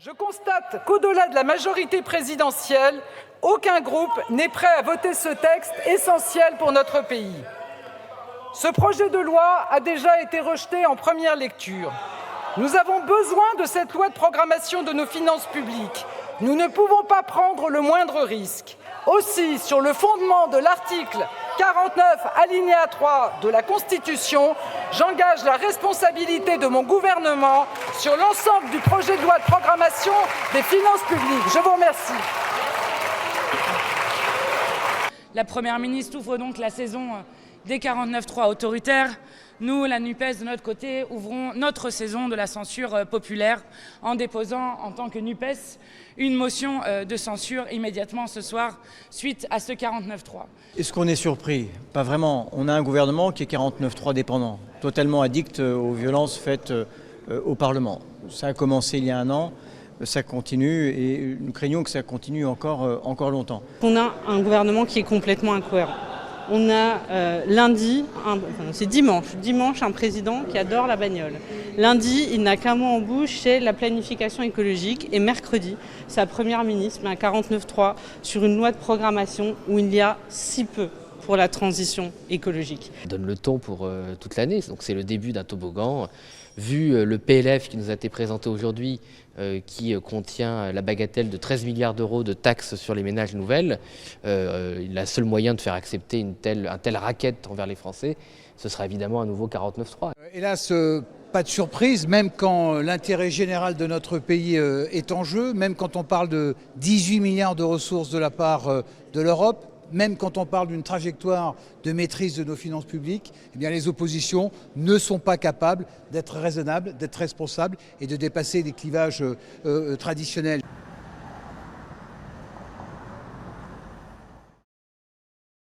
Je constate qu'au-delà de la majorité présidentielle, aucun groupe n'est prêt à voter ce texte essentiel pour notre pays. Ce projet de loi a déjà été rejeté en première lecture. Nous avons besoin de cette loi de programmation de nos finances publiques. Nous ne pouvons pas prendre le moindre risque. Aussi, sur le fondement de l'article 49, alinéa 3 de la Constitution, j'engage la responsabilité de mon gouvernement sur l'ensemble du projet de loi de programmation des finances publiques. Je vous remercie. La Première ministre ouvre donc la saison des 49.3 autoritaires. Nous, la NUPES, de notre côté, ouvrons notre saison de la censure populaire en déposant, en tant que NUPES, une motion de censure immédiatement ce soir, suite à ce 49.3. Est-ce qu'on est surpris? Pas vraiment. On a un gouvernement qui est 49.3 dépendant, totalement addict aux violences faites au Parlement. Ça a commencé il y a un an, ça continue et nous craignons que ça continue encore longtemps. On a un gouvernement qui est complètement incohérent. On a c'est dimanche, un président qui adore la bagnole. Lundi, il n'a qu'un mot en bouche, c'est la planification écologique. Et mercredi, sa première ministre met un 49.3 sur une loi de programmation où il y a si peu pour la transition écologique. On donne le ton pour toute l'année, donc c'est le début d'un toboggan. Vu le PLF qui nous a été présenté aujourd'hui, qui contient la bagatelle de 13 milliards d'euros de taxes sur les ménages nouvelles, le seul moyen de faire accepter un tel racket envers les Français, ce sera évidemment un nouveau 49.3. Hélas, pas de surprise, même quand l'intérêt général de notre pays est en jeu, même quand on parle de 18 milliards de ressources de la part de l'Europe, même quand on parle d'une trajectoire de maîtrise de nos finances publiques, eh bien les oppositions ne sont pas capables d'être raisonnables, d'être responsables et de dépasser les clivages traditionnels.